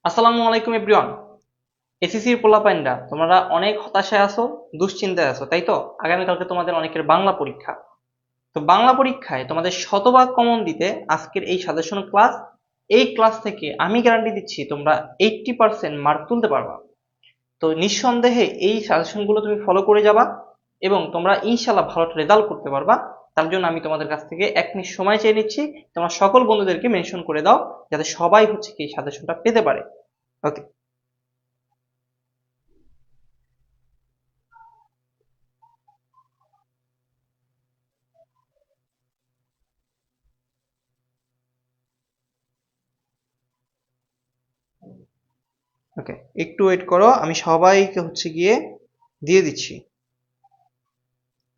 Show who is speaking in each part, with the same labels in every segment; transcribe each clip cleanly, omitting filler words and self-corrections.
Speaker 1: আসসালামু আলাইকুম এভরিওয়ান। এসএসসির পোলাপাইনরা তোমরা অনেক হতাশায় আছো, দুশ্চিন্তায় আছো, তাই তো? আগামীকালকে তোমাদের অনেকের বাংলা পরীক্ষা। তো বাংলা পরীক্ষায় তোমাদের শতভাগ কমন দিতে আজকের এই সাজেশন ক্লাস, এই ক্লাস থেকে আমি গ্যারান্টি দিচ্ছি তোমরা 80% মার্ক তুলতে পারবা। তো নিঃসন্দেহে এই সাজেশনগুলো তুমি ফলো করে যাবা এবং তোমরা ইনশাল্লাহ ভালো রেজাল্ট করতে পারবা। তার জন্য আমি তোমাদের কাছ থেকে 1 মিনিট সময় চেয়ে নিচ্ছি। তোমরা সকল বন্ধুদেরকে মেনশন করে দাও যাতে সবাই হচ্ছে কি এই সাজেশনটা পেতে পারে। ওকে, ওকে, একটু ওয়েট করো, আমি সবাইকে হচ্ছে গিয়ে দিয়ে দিচ্ছি।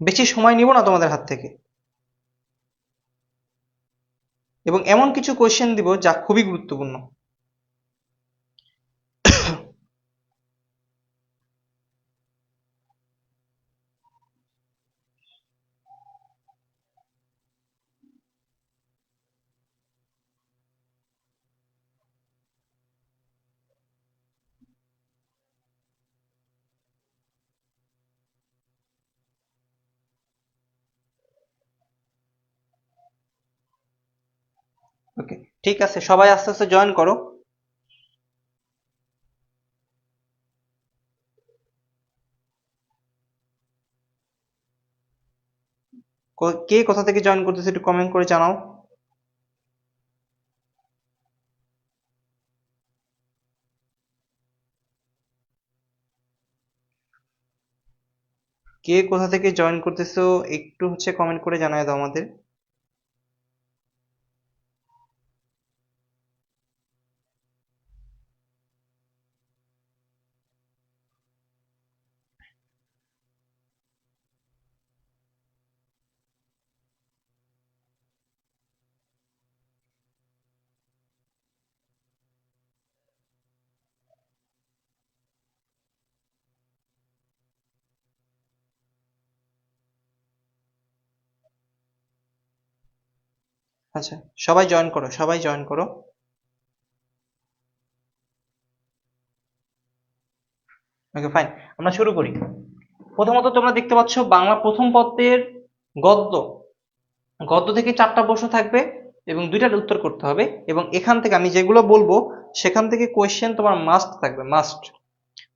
Speaker 1: বেশি সময় নিব না তোমাদের হাত থেকে, এবং এমন কিছু কোয়েশ্চেন দিব যা খুবই গুরুত্বপূর্ণ। ওকে, ঠিক আছে, সবাই আস্তে আস্তে জয়েন করো। কে কোথা থেকে জয়েন করতেছে একটু কমেন্ট করে জানাও। কে কোথা থেকে জয়েন করতেছো একটু হচ্ছে কমেন্ট করে জানায় দাও আমাদের। আচ্ছা, সবাই জয়েন করো, সবাই জয়েন করো। ওকে, ফাইন, আমরা শুরু করি। প্রথমত তোমরা দেখতে পাচ্ছ বাংলা প্রথম পত্রের গদ্য। গদ্য থেকে 4টা প্রশ্ন থাকবে এবং 2টার উত্তর করতে হবে, এবং এখান থেকে আমি যেগুলো বলবো সেখান থেকে কোয়েশ্চেন তোমার মাস্ট থাকবে, মাস্ট।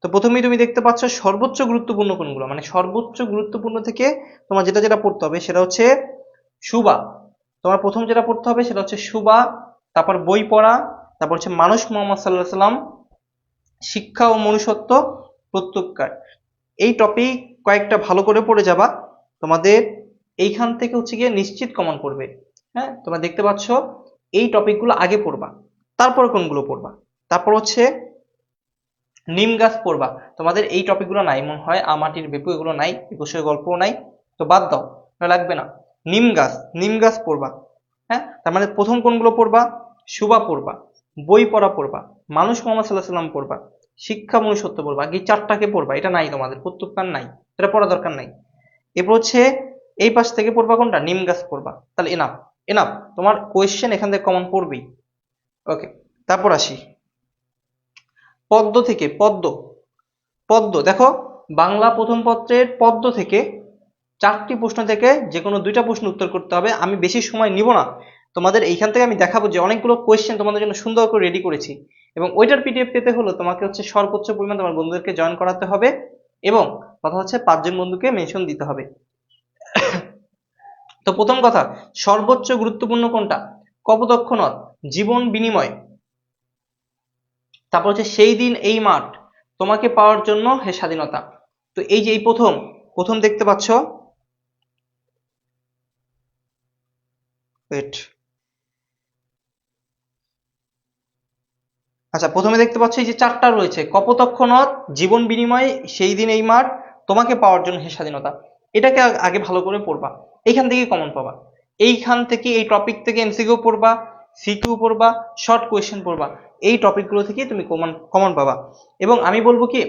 Speaker 1: তো প্রথমেই তুমি দেখতে পাচ্ছ সর্বোচ্চ গুরুত্বপূর্ণ কোনগুলো, মানে সর্বোচ্চ গুরুত্বপূর্ণ থেকে তোমার যেটা যেটা পড়তে হবে সেটা হচ্ছে সুবা। তোমার প্রথম যেটা পড়তে হবে সেটা হচ্ছে সুবা, তারপর বই পড়া, তারপর হচ্ছে মানুষ মোহাম্মদ সাল্লাহ সাল্লাম, শিক্ষা ও মনুষ্যত্ব, প্রত্যুত্তর। এই টপিক কয়েকটা ভালো করে পড়ে যাবা, তোমাদের এইখান থেকে হচ্ছে গিয়ে নিশ্চিত কমন পড়বে। হ্যাঁ, তোমরা দেখতে পাচ্ছ এই টপিকগুলো আগে পড়বা, তারপর কোনগুলো পড়বা। তারপর হচ্ছে নিম গাছ পড়বা। তোমাদের এই টপিকগুলো নাই মনে হয়, আমাটির বেপু এগুলো নাই, একুশের গল্পও নাই, তো বাদ দাও, ওটা লাগবে না। নিম গাছ, নিম গাছ পড়বা। হ্যাঁ, তার মানে প্রথম কোনগুলো পড়বা? সুবা পড়বা, বই পড়া পড়বা, মানুষ মোহাম্মদ সাল্লাহ সাল্লাম পড়বা, শিক্ষা মনুষ্যত্ব পড়বা। এই 4টাকে পড়বা, এটা নাই তোমাদের, প্রত্যুত্তর নাই, এটা পড়া দরকার নাই। এরপর হচ্ছে এই পাশ থেকে পড়বা কোনটা? নিম গাছ পড়বা। তাহলে এনাফ, এনাফ, তোমার কোয়েশ্চেন এখান থেকে কমন পড়বেই। ওকে, তারপর আসি পদ্ম থেকে। পদ্ম, পদ্ম দেখো, বাংলা প্রথম পত্রের পদ্ম থেকে 4টি প্রশ্ন থেকে যে কোনো 2টা প্রশ্ন উত্তর করতে হবে। আমি বেশি সময় নিব না, তোমাদের এইখান থেকে আমি দেখাবো যে অনেকগুলো কোয়েশ্চেন তোমাদের জন্য সুন্দর করে রেডি করেছি। এবং ওইটার পিডিএফ পেতে হলো তোমাকে হচ্ছে সর্বোচ্চ পরিমাণ তোমার বন্ধুদেরকে জয়েন করাতে হবে, এবং কথা হচ্ছে 5জন বন্ধুকে মেনশন দিতে হবে। তো প্রথম কথা, সর্বোচ্চ গুরুত্বপূর্ণ কোনটা? কপোতক্ষ নদ, জীবন বিনিময়, তারপর হচ্ছে সেই দিন এই মাঠ, তোমাকে পাওয়ার জন্য হে স্বাধীনতা। তো এই যে এই প্রথম, প্রথম দেখতে পাচ্ছ, ওয়েট, আচ্ছা, প্রথমে দেখতে পাচ্ছ এই যে 4টা রয়েছে, কপোতক্ষ নদ, জীবন বিনিময়, সেই দিন এই মাঠ, তোমাকে পাওয়ার জন্য হে স্বাধীনতা। এটাকে আগে ভালো করে পড়বা, এইখান থেকে কমন পাবা। এইখান থেকে এই টপিক থেকে এমসিকিউ পড়বা, সিকিউ পড়বা, শর্ট কোয়েশ্চেন পড়বা। এই টপিকগুলো থেকে তুমি কমন কমন পাবা। এবং আমি বলবো কি,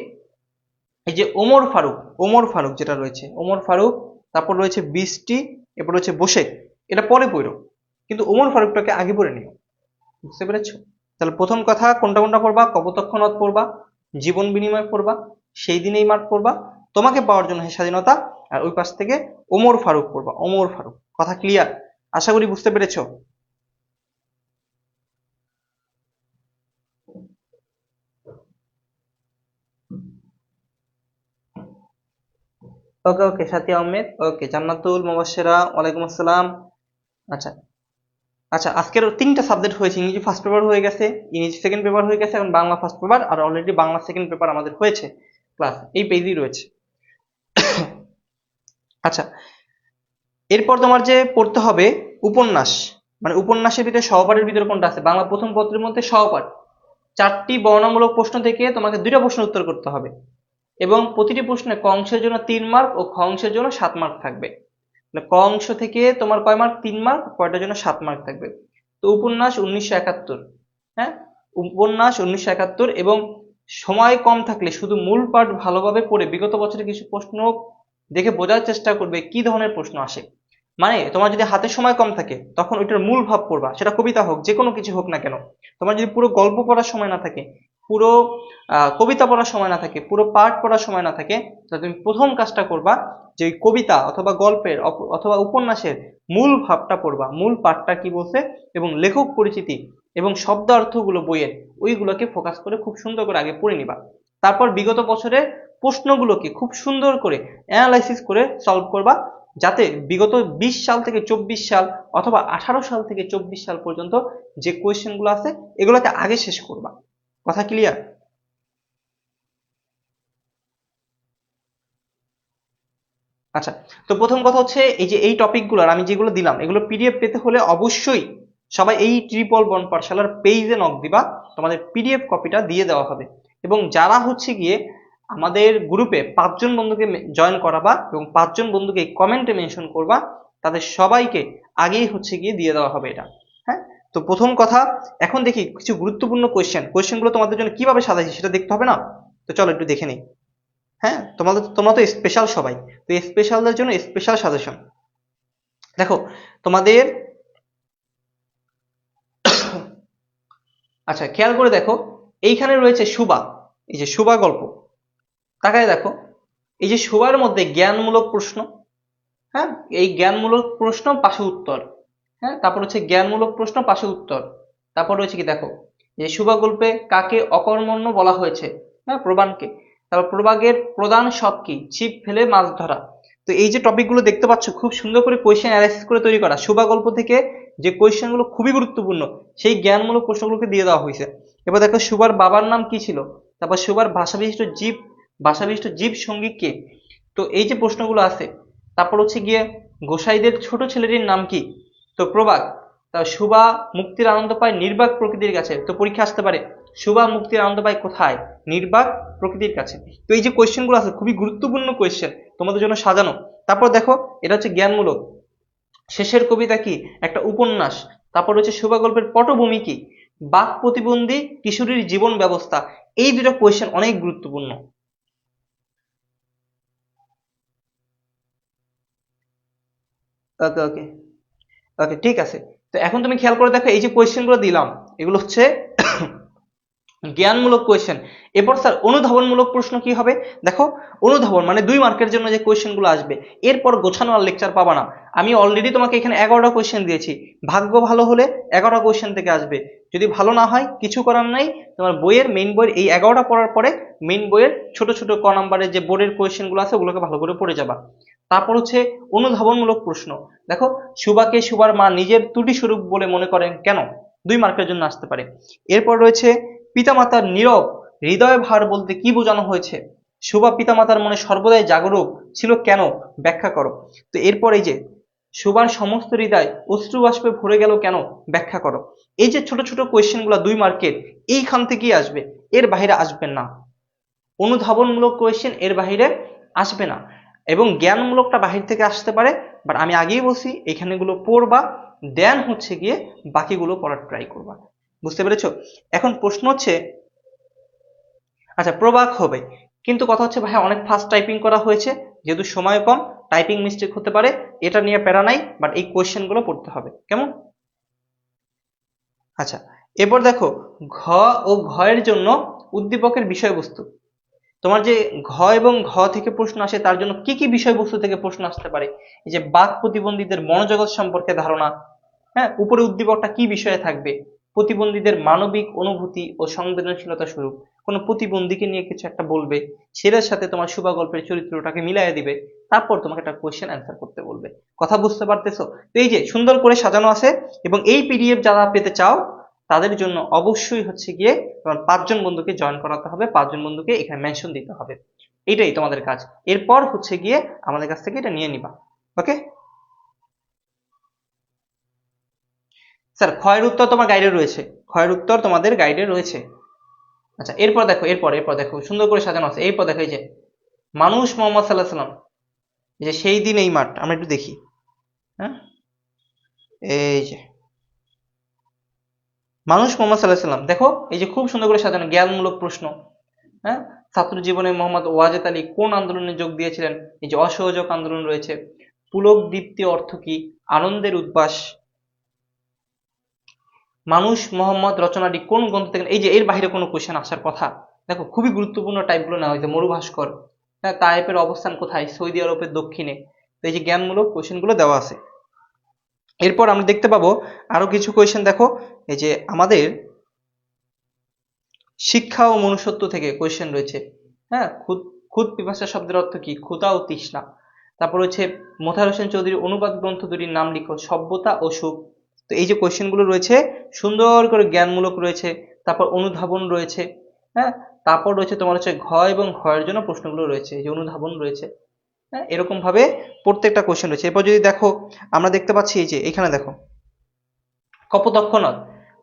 Speaker 1: এই যে ওমর ফারুক, ওমর ফারুক যেটা রয়েছে, ওমর ফারুক, তারপর রয়েছে বৃষ্টি, এরপর রয়েছে বসে, এটা পরে পড়ো, কিন্তু ওমর ফারুকটাকে আগে পড়ে নিও। বুঝতে পেরেছো? তাহলে প্রথম কথা কোনটা কোনটা পড়বা, কপোতাক্ষ নদ পড়বা, জীবন বিনিময় পড়বা, সেই দিনেই মাঠ পড়বা, তোমাকে পাওয়ার জন্য হে স্বাধীনতা, আর ওই পাশ থেকে ওমর ফারুক পড়বা, ওমর ফারুক। কথা ক্লিয়ার? আশা করি বুঝতে পেরেছো। ওকে ওকে, সাথী আহমেদ, ওকে, জান্নাতুল মুবাশশিরা, ওয়ালাইকুম আসসালাম। আচ্ছা আচ্ছা, আজকের 3টা সাবজেক্ট হয়েছে, ইংরেজি ফার্স্ট পেপার হয়ে গেছে, ইংরেজি সেকেন্ড পেপার হয়ে গেছে, এখন বাংলা ফার্স্ট পেপার, আর অলরেডি বাংলা সেকেন্ড পেপার আমাদের হয়েছে, ক্লাস এই পেজেই রয়েছে। আচ্ছা, এরপর তোমার যে পড়তে হবে উপন্যাস, মানে উপন্যাসের ভিতরে সহপাঠের ভিতরে কোনটা আছে, বাংলা প্রথম পত্রের মধ্যে সহপাঠ, 4টি বর্ণনামূলক প্রশ্ন থেকে তোমাকে 2টা প্রশ্ন উত্তর করতে হবে, এবং প্রতিটি প্রশ্নে ক অংশের জন্য 3 মার্ক ও খ অংশের জন্য 7 মার্ক থাকবে। ক অংশ থেকে তোমার কয় মার্ক, 3 মার্ক, কয়টার জন্য 7 মার্ক থাকবে। তো উপন্যাস 1971, হ্যাঁ, উপন্যাস 1971, এবং সময় কম থাকলে শুধু মূল পাঠ ভালোভাবে পড়ে বিগত বছরের কিছু প্রশ্ন দেখে বোঝার চেষ্টা করবে কি ধরনের প্রশ্ন আসে। মানে তোমার যদি হাতে সময় কম থাকে তখন ওইটার মূল ভাব পড়বা, সেটা কবিতা হোক, যে কোনো কিছু হোক না কেন। তোমার যদি পুরো গল্প পড়ার সময় না থাকে, পুরো কবিতা পড়ার সময় না থাকে, পুরো পাঠ পড়ার সময় না থাকে, তাহলে তুমি প্রথম কাজটা করবা যে ওই কবিতা অথবা গল্পের অথবা উপন্যাসের মূল ভাবটা পড়বা, মূল পাঠটা কি বলছে এবং লেখক পরিচিতি এবং শব্দ অর্থগুলো বইয়ের, ওইগুলোকে ফোকাস করে খুব সুন্দর করে আগে পড়ে নিবা। তারপর বিগত বছরের প্রশ্নগুলোকে খুব সুন্দর করে অ্যানালাইসিস করে সলভ করবা, যাতে বিগত 20 সাল থেকে 24 সাল অথবা 18 সাল থেকে 24 সাল পর্যন্ত যে কোয়েশ্চেনগুলো আছে এগুলোকে আগে শেষ করবা। কথা ক্লিয়ার? আচ্ছা, তো প্রথম কথা হচ্ছে এই যে এই টপিকগুলোর আমি যেগুলো দিলাম এগুলো পিডিএফ পেতে হলে অবশ্যই সবাই এই ট্রিপল বন্ড পাঠশালার পেজে নক দিবা, তোমাদের পিডিএফ কপিটা দিয়ে দেওয়া হবে। এবং যারা হচ্ছে গিয়ে আমাদের গ্রুপে 5জন বন্ধুকে জয়েন করাবা এবং 5জন বন্ধুকে কমেন্টে মেনশন করবা, তাদের সবাইকে আগেই হচ্ছে গিয়ে দিয়ে দেওয়া হবে এটা। হ্যাঁ, তো প্রথম কথা, এখন দেখি কিছু গুরুত্বপূর্ণ কোয়েশ্চেনগুলো তোমাদের জন্য কিভাবে সাজাইছি সেটা দেখতে হবে না? তো চলো একটু দেখে নিই। হ্যাঁ, তোমরা তো স্পেশাল সবাই, তো স্পেশালদের জন্য স্পেশাল সাজেশন। দেখো তোমাদের, আচ্ছা খেয়াল করে দেখো, এইখানে রয়েছে সুবা, এই যে সুবা গল্প, তাকায় দেখো, এই যে সুবার মধ্যে জ্ঞানমূলক প্রশ্ন, হ্যাঁ, এই জ্ঞানমূলক প্রশ্ন পাশে উত্তর, হ্যাঁ, তারপর হচ্ছে জ্ঞানমূলক প্রশ্ন পাশে উত্তর, তারপর রয়েছে কি দেখো, যে সুবা গল্পে কাকে অকর্মণ্য বলা হয়েছে, হ্যাঁ, প্রবানকে, তারপর প্রবাগের প্রধান শখ কি, ছিপ ফেলে মাছ ধরা। তো এই যে টপিকগুলো দেখতে পাচ্ছ খুব সুন্দর করে কোয়েশ্চেন অ্যানালাইসিস করে তৈরি করা, সুবা গল্প থেকে যে কোয়েশ্চেনগুলো খুবই গুরুত্বপূর্ণ সেই জ্ঞানমূলক প্রশ্নগুলোকে দিয়ে দেওয়া হয়েছে। এবার দেখো সুবার বাবার নাম কি ছিল, তারপর সুবার ভাষাবিশিষ্ট জীব সঙ্গী কে। তো এই যে প্রশ্নগুলো আছে, তারপর হচ্ছে গিয়ে গোসাইদের ছোট ছেলেটির নাম কি, তো প্রবাক। তা সুবা মুক্তির আনন্দ পায় নির্বাক প্রকৃতির কাছে, তো পরীক্ষা আসতে পারে সুবা মুক্তির আনন্দ পায় কোথায়, নির্বাক প্রকৃতির কাছে। তো এই যে কোয়েশ্চেনগুলো আছে খুবই গুরুত্বপূর্ণ কোয়েশ্চেন তোমাদের জন্য সাজানো। তারপর দেখো এটা হচ্ছে জ্ঞানমূলক, শেষের কবিতা কি, একটা উপন্যাস। তারপর হচ্ছে সুবা গল্পের পটভূমি কি, বাক প্রতিবন্ধী কিশোরীর জীবন ব্যবস্থা। এই দুটো কোয়েশ্চেন অনেক গুরুত্বপূর্ণ। ওকে ওকে ওকে, ঠিক আছে। তো এখন তুমি খেয়াল করে দেখো এই যে কোয়েশ্চেন গুলো দিলাম এগুলো হচ্ছে জ্ঞানমূলক কোয়েশ্চেন। এরপর স্যার অনুধাবনমূলক প্রশ্ন কি হবে, দেখো অনুধাবন মানে 2 মার্কের জন্য যে কোয়েশ্চেন গুলো আসবে, এরপর গোছানো আর লেকচার পাবা না। আমি অলরেডি তোমাকে এখানে 11টা কোয়েশ্চেন দিয়েছি, ভাগ্য ভালো হলে 11টা কোয়েশ্চেন থেকে আসবে, যদি ভালো না হয় কিছু করার নাই, তোমার বইয়ের মেইন বইয়ের এই 11টা পড়ার পরে মেইন বইয়ের ছোট ছোট ক নাম্বারের যে বোর্ডের কোয়েশ্চেন গুলো আছে ওগুলোকে ভালো করে পড়ে যাবা। তারপর হচ্ছে অনুধাবনমূলক প্রশ্ন, দেখো সুবাকে সুবার মা নিজের ত্রুটি স্বরূপ বলে মনে করেন কেন, 2 মার্কের জন্য আসতে পারে। এরপর রয়েছে পিতামাতার নীরব হৃদয় ভার বলতে কি বোঝানো হয়েছে, সুবা পিতামাতার মনে সর্বদাই জাগরুক ছিল কেন, ব্যাখ্যা করো। তো এরপর এই যে সুবার সমস্ত হৃদয় অশ্রু বাষ্পে ভরে গেল কেন, ব্যাখ্যা করো। এই যে ছোট ছোট কোয়েশ্চেন গুলা 2 মার্কের, এইখান থেকেই আসবে, এর বাইরে আসবে না। অনুধাবনমূলক কোয়েশ্চেন এর বাইরে আসবে না, এবং জ্ঞানমূলকটা বাহির থেকে আসতে পারে, বাট আমি আগেই বলছি এখানেগুলো পড়বা, দেন হচ্ছে গিয়ে বাকিগুলো পড়ার ট্রাই করবা। বুঝতে পেরেছো? এখন প্রশ্ন হচ্ছে, আচ্ছা প্রবাক হবে, কিন্তু কথা হচ্ছে ভাই অনেক ফাস্ট টাইপিং করা হয়েছে, যেহেতু সময় কম টাইপিং মিস্টেক হতে পারে, এটা নিয়ে প্যারা নাই, বাট এই কোয়েশ্চেন গুলো পড়তে হবে, কেমন? আচ্ছা, এরপর দেখো ঘ ও ঘয়ের জন্য উদ্দীপকের বিষয়বস্তু। তোমার যে ঘ এবং ঘ থেকে প্রশ্ন আসে তার জন্য কি কি বিষয়বস্তু থেকে প্রশ্ন আসতে পারে? এই যে বাক প্রতিবন্ধীদের মনোজগৎ সম্পর্কে ধারণা, হ্যাঁ, উপরে উদ্দীপকটা কি বিষয়ে থাকবে, প্রতিবন্ধীদের মানবিক অনুভূতি ও সংবেদনশীলতা স্বরূপ কোনো প্রতিবন্ধীকে নিয়ে কিছু একটা বলবে, সেটার সাথে তোমার শুভা গল্পের চরিত্রটাকে মিলাইয়া দিবে, তারপর তোমাকে একটা কোয়েশ্চেন অ্যান্সার করতে বলবে। কথা বুঝতে পারতেছো? তো এই যে সুন্দর করে সাজানো আছে, এবং এই পিডিএফ যারা পেতে চাও তাদের জন্য অবশ্যই হচ্ছে গিয়ে তোমার 5 জন বন্ধুকে জয়েন করাতে হবে, 5 জন বন্ধুকে এখানে মেনশন দিতে হবে। এটাই তোমাদের কাজ। এরপর হচ্ছে গিয়ে আমাদের কাছ থেকে এটা নিয়ে নিবা। ওকে স্যার, ক্ষয়ের উত্তর তোমার গাইডে রয়েছে, ক্ষয়ের উত্তর তোমাদের গাইডে রয়েছে। আচ্ছা, এরপর দেখো, এরপর দেখো সুন্দর করে সাজানো আছে। এরপর দেখো এই যে মানুষ মোহাম্মদ সাল্লাহ সাল্লাম, এই যে সেই দিন এই মাঠ, আমরা একটু দেখি। হ্যাঁ, এই যে মানুষ মোহাম্মদ সাল্লাহ সাল্লাম, দেখো এই যে খুব সুন্দর করে সাজানো জ্ঞানমূলক প্রশ্ন। হ্যাঁ, ছাত্র জীবনে মোহাম্মদ ওয়াজেদ আলী কোন আন্দোলনে যোগ দিয়েছিলেন? এই যে অসহযোগ আন্দোলন রয়েছে। পুলক দীপ্তি অর্থ কি? আনন্দের উদ্বাস। মানুষ মোহাম্মদ রচনাটি কোন গ্রন্থ থেকে? এই যে এর বাইরে কোনো কোশ্চেন আসার কথা? দেখো খুবই গুরুত্বপূর্ণ টাইপগুলো নেওয়া হয়েছে। মরুভাস্কর, হ্যাঁ, তায়েফের অবস্থান কোথায়? সৌদি আরবের দক্ষিণে। তো এই যে জ্ঞানমূলক কোশ্চেনগুলো দেওয়া আছে। এরপর আমরা দেখতে পাবো আরো কিছু কোশ্চেন। দেখো এই যে আমাদের শিক্ষা ও মনুষ্যত্ব থেকে কোশ্চেন রয়েছে। হ্যাঁ, খুদ খুদ পিপাসা শব্দের অর্থ কি? ক্ষুধা ও তৃষ্ণা। তারপর হচ্ছে মোতাহার হোসেন চৌধুরীর অনুবাদ গ্রন্থ দুটির নাম লিখো। সভ্যতা ও সুখ। তো এই যে কোশ্চেন গুলো রয়েছে সুন্দর করে জ্ঞানমূলক রয়েছে, তারপর অনুধাবন রয়েছে। হ্যাঁ, তারপর রয়েছে তোমার হচ্ছে ঘ এবং ঘয়ের জন্য প্রশ্নগুলো রয়েছে, এই যে অনুধাবন রয়েছে। হ্যাঁ, এরকম ভাবে প্রত্যেকটা কোশ্চেন রয়েছে। এরপর যদি দেখো আমরা দেখতে পাচ্ছি এই যে এখানে দেখো কপোতক্ষ নদ।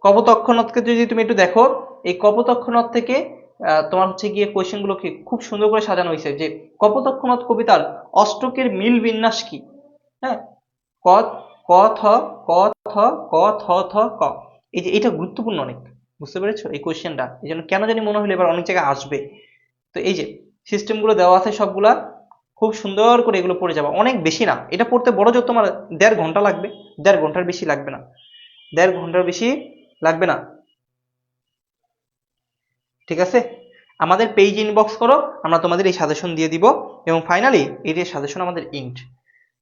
Speaker 1: কপোতক্ষ নদকে যদি তুমি একটু দেখো, এই কপোতক্ষ নদ থেকে তোমার হচ্ছে গিয়ে কোয়েশ্চেন গুলো কি খুব সুন্দর করে সাজানো হয়েছে, যে কপোতক্ষ নদ কবিতার অষ্টকের মিল বিন্যাস কি? হ্যাঁ, ক, ক থ, ক থ, ক থ থ ক। এই যে এটা গুরুত্বপূর্ণ অনেক, বুঝতে পেরেছো এই কোয়েশ্চেনটা? এই জন্য কেন জানি মনে হলো এবার অনেক জায়গায় আসবে। তো এই যে সিস্টেম গুলো দেওয়া আছে সবগুলা, খুব সুন্দর করে এগুলো পড়ে যাবে। অনেক বেশি না, এটা পড়তে বড় জোর তোমার 1.5 ঘন্টা লাগবে, 1.5 ঘন্টার বেশি লাগবে না, 1.5 ঘন্টার বেশি লাগবে না। ঠিক আছে, আমাদের পেজ ইনবক্স করো, আমরা তোমাদের এই সাজেশন দিয়ে দিব। এবং ফাইনালি এই যে সাজেশন আমাদের ইন্ট,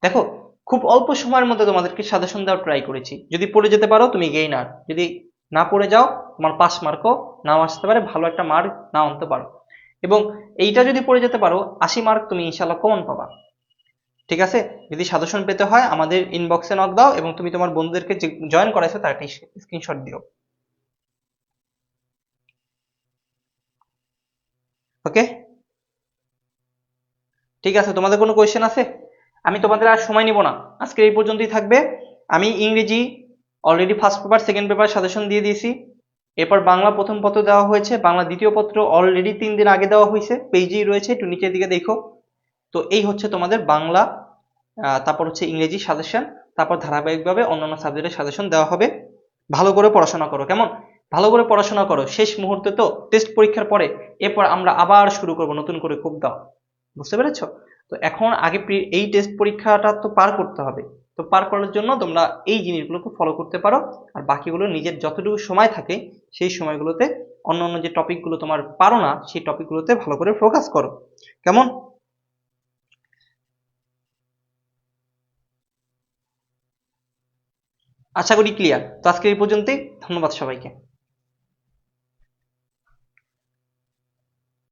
Speaker 1: দেখো খুব অল্প সময়ের মধ্যে তোমাদেরকে সাজেশন দেওয়ার ট্রাই করেছি। যদি পড়ে যেতে পারো তুমি গেইনার, যদি না পড়ে যাও তোমার পাস মার্কও নাও আসতে পারে, ভালো একটা মার্ক নাও আনতে পারো। এবং এইটা যদি পড়ে যেতে পারো 80 মার্ক তুমি ইনশাল্লাহ কমন পাবা। ঠিক আছে, যদি সাজেশন পেতে হয় আমাদের ইনবক্সে নক দাও, এবং তুমি তোমার বন্ধুদেরকে জয়েন করাইছো তার একটা স্ক্রিনশট দিও। ওকে, ঠিক আছে, তোমাদের কোনো কোয়েশ্চেন আছে? আমি তোমাদের আর সময় নিব না, আজকে এই পর্যন্তই থাকবে। আমি ইংরেজি already first paper second paper suggestion দিয়ে দিয়েছি। এরপর বাংলা প্রথম পত্র দেওয়া হয়েছে, বাংলা দ্বিতীয় পত্র অলরেডি 3 দিন আগে দেওয়া হয়েছে, পেজেই রয়েছে, একটু নিচের দিকে দেখো। তো এই হচ্ছে তোমাদের বাংলা, তারপর হচ্ছে ইংরেজি সাজেশন, তারপর ধারাবাহিকভাবে অন্যান্য সাবজেক্টের সাজেশন দেওয়া হবে। ভালো করে পড়াশোনা করো, কেমন? ভালো করে পড়াশোনা করো, শেষ মুহূর্তে তো টেস্ট পরীক্ষার পরে, এরপর আমরা আবার শুরু করব নতুন করে খুব দাও। বুঝতে পেরেছো? তো এখন আগে এই টেস্ট পরীক্ষাটা তো পার করতে হবে। তো পার করার জন্য তোমরা এই জিনিসগুলোকে ফলো করতে পারো। আর বাকিগুলো নিজের যতটুকু সময় থাকে সেই সময়গুলোতে অন্য অন্য যে টপিকগুলো তোমার পারো না সেই টপিকগুলোতে ভালো করে ফোকাস করো, কেমন? আশা করি ক্লিয়ার। তো আজকে এই পর্যন্তই, ধন্যবাদ সবাইকে।